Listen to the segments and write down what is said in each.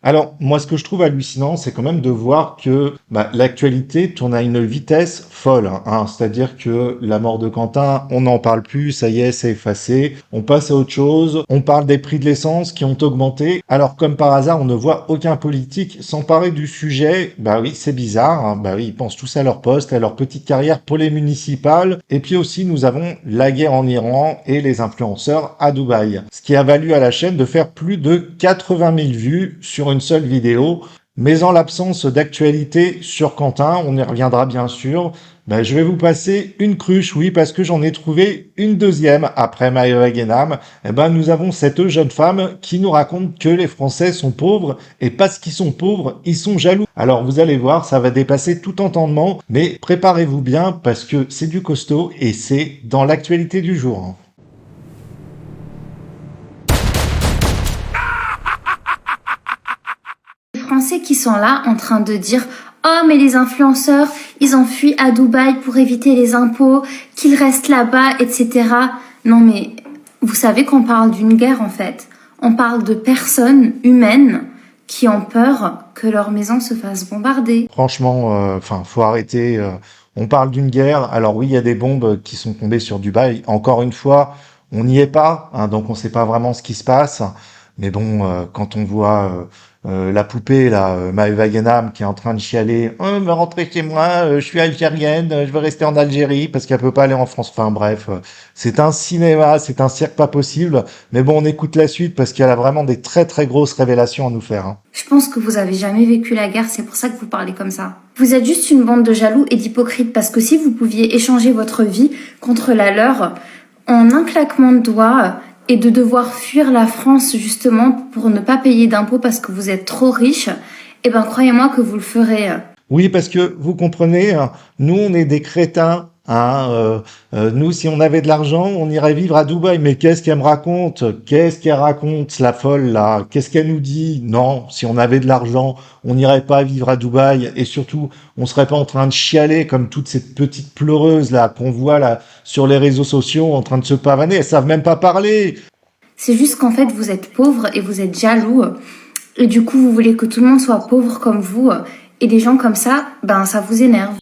Alors, moi, ce que je trouve hallucinant, c'est quand même de voir que l'actualité tourne à une vitesse folle, hein. C'est-à-dire que la mort de Quentin, on n'en parle plus, ça y est, c'est effacé. On passe à autre chose. On parle des prix de l'essence qui ont augmenté. Alors, comme par hasard, on ne voit aucun politique s'emparer du sujet. Bah oui, c'est bizarre, hein. Bah oui, ils pensent tous à leur poste, à leur petite carrière pour les municipales. Et puis aussi, nous avons la guerre en Iran et les influenceurs à Dubaï. Ce qui a valu à la chaîne de faire plus de 80 000 vues sur une seule vidéo. Mais en l'absence d'actualité sur Quentin, on y reviendra bien sûr, je vais vous passer une cruche, oui, parce que j'en ai trouvé une deuxième après Maëva Guénam. Nous avons cette jeune femme qui nous raconte que les Français sont pauvres, et parce qu'ils sont pauvres, ils sont jaloux. Alors vous allez voir, ça va dépasser tout entendement, mais préparez-vous bien, parce que c'est du costaud, et c'est dans l'actualité du jour, hein. Français qui sont là en train de dire oh mais les influenceurs ils ont fui à Dubaï pour éviter les impôts, qu'ils restent là-bas, etc. Non mais vous savez qu'on parle d'une guerre en fait. On parle de personnes humaines qui ont peur que leur maison se fasse bombarder. Franchement, faut arrêter. On parle d'une guerre. Alors oui, il y a des bombes qui sont tombées sur Dubaï. Encore une fois, on n'y est pas, hein, donc on ne sait pas vraiment ce qui se passe. Mais bon, quand on voit la poupée, là, Maëva Guénam, qui est en train de chialer, oh, je veux rentrer chez moi, je suis algérienne, je veux rester en Algérie parce qu'elle peut pas aller en France. Enfin bref, c'est un cinéma, c'est un cirque pas possible. Mais bon, on écoute la suite parce qu'elle a vraiment des très très grosses révélations à nous faire, hein. Je pense que vous avez jamais vécu la guerre, c'est pour ça que vous parlez comme ça. Vous êtes juste une bande de jaloux et d'hypocrites parce que si vous pouviez échanger votre vie contre la leur en un claquement de doigts et de devoir fuir la France justement pour ne pas payer d'impôts parce que vous êtes trop riche, croyez-moi que vous le ferez. Oui, parce que vous comprenez, hein, nous on est des crétins, hein, nous si on avait de l'argent, on irait vivre à Dubaï. Mais qu'est-ce qu'elle me raconte? Qu'est-ce qu'elle raconte, la folle là? Qu'est-ce qu'elle nous dit? Non, si on avait de l'argent, on n'irait pas vivre à Dubaï, et surtout, on serait pas en train de chialer comme toutes ces petites pleureuses là qu'on voit là sur les réseaux sociaux en train de se pavaner. Elles savent même pas parler. C'est juste qu'en fait vous êtes pauvre et vous êtes jaloux et du coup vous voulez que tout le monde soit pauvre comme vous et des gens comme ça, ça vous énerve.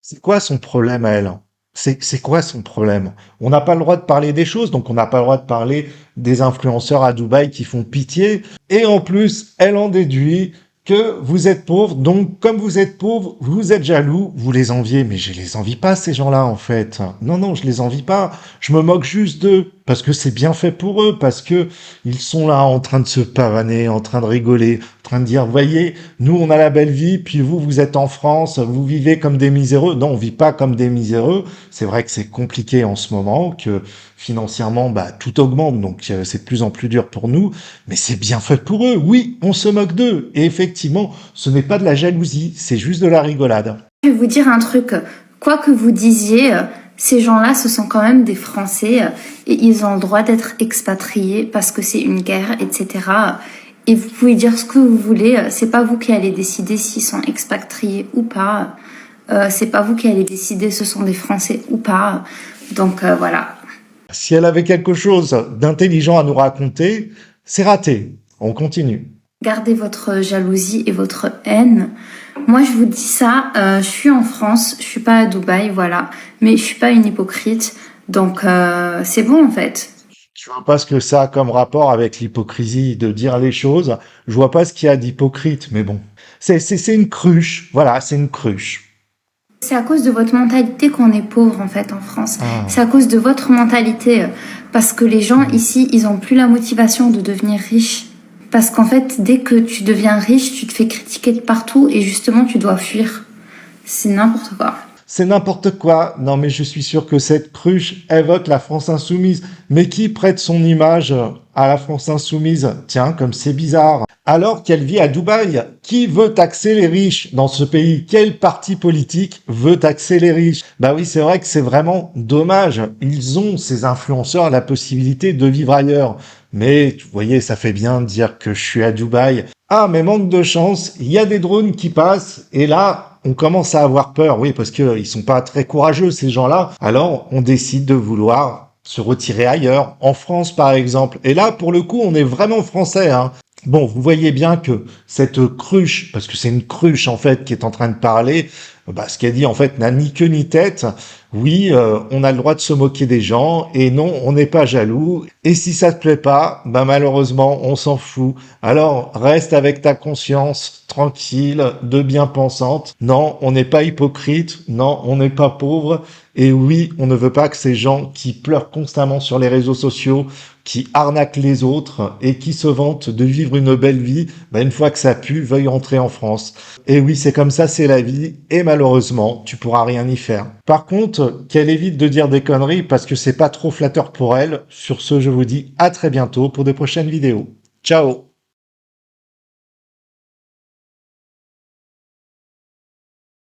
C'est quoi son problème à elle? C'est quoi son problème? On n'a pas le droit de parler des choses, donc on n'a pas le droit de parler des influenceurs à Dubaï qui font pitié. Et en plus, elle en déduit que vous êtes pauvre, donc comme vous êtes pauvre, vous êtes jaloux, vous les enviez. Mais je les envie pas, ces gens-là, en fait. Non, non, je les envie pas. Je me moque juste d'eux, parce que c'est bien fait pour eux, parce que ils sont là en train de se pavaner, en train de rigoler, en train de dire, voyez, nous, on a la belle vie, puis vous, vous êtes en France, vous vivez comme des miséreux. Non, on vit pas comme des miséreux. C'est vrai que c'est compliqué en ce moment, que financièrement, tout augmente, donc c'est de plus en plus dur pour nous, mais c'est bien fait pour eux. Oui, on se moque d'eux. Et effectivement, ce n'est pas de la jalousie, c'est juste de la rigolade. Je vais vous dire un truc, quoi que vous disiez, ces gens-là, ce sont quand même des Français et ils ont le droit d'être expatriés parce que c'est une guerre, etc. Et vous pouvez dire ce que vous voulez, c'est pas vous qui allez décider s'ils sont expatriés ou pas. C'est pas vous qui allez décider ce sont des Français ou pas. Donc voilà. Si elle avait quelque chose d'intelligent à nous raconter, c'est raté. On continue. Gardez votre jalousie et votre haine. Moi, je vous dis ça, je suis en France, je suis pas à Dubaï, voilà. Mais je suis pas une hypocrite, donc c'est bon en fait. Je vois pas ce que ça a comme rapport avec l'hypocrisie de dire les choses. Je vois pas ce qu'il y a d'hypocrite, mais bon. C'est une cruche. Voilà, c'est une cruche. C'est à cause de votre mentalité qu'on est pauvre en fait en France. Ah. C'est à cause de votre mentalité. Parce que les gens ici, ils ont plus la motivation de devenir riches. Parce qu'en fait, dès que tu deviens riche, tu te fais critiquer de partout et justement, tu dois fuir. C'est n'importe quoi. C'est n'importe quoi. Non, mais je suis sûr que cette cruche évoque la France insoumise. Mais qui prête son image à la France insoumise? Tiens, comme c'est bizarre. Alors qu'elle vit à Dubaï, qui veut taxer les riches dans ce pays? Quel parti politique veut taxer les riches? Bah oui, c'est vrai que c'est vraiment dommage. Ils ont, ces influenceurs, la possibilité de vivre ailleurs. Mais, vous voyez, ça fait bien de dire que je suis à Dubaï. Ah, mais manque de chance, il y a des drones qui passent, et là, on commence à avoir peur, oui, parce que ils sont pas très courageux, ces gens-là. Alors, on décide de vouloir se retirer ailleurs, en France par exemple. Et là, pour le coup, on est vraiment français, hein. Bon, vous voyez bien que cette cruche, parce que c'est une cruche en fait qui est en train de parler, ce qu'elle dit en fait n'a ni queue ni tête. Oui, on a le droit de se moquer des gens et non, on n'est pas jaloux. Et si ça te plaît pas, malheureusement, on s'en fout. Alors reste avec ta conscience tranquille, de bien pensante. Non, on n'est pas hypocrite. Non, on n'est pas pauvre. Et oui, on ne veut pas que ces gens qui pleurent constamment sur les réseaux sociaux, qui arnaquent les autres et qui se vantent de vivre une belle vie, une fois que ça pue, veuillent rentrer en France. Et oui, c'est comme ça, c'est la vie, et malheureusement, tu pourras rien y faire. Par contre, qu'elle évite de dire des conneries parce que c'est pas trop flatteur pour elle. Sur ce, je vous dis à très bientôt pour de prochaines vidéos. Ciao!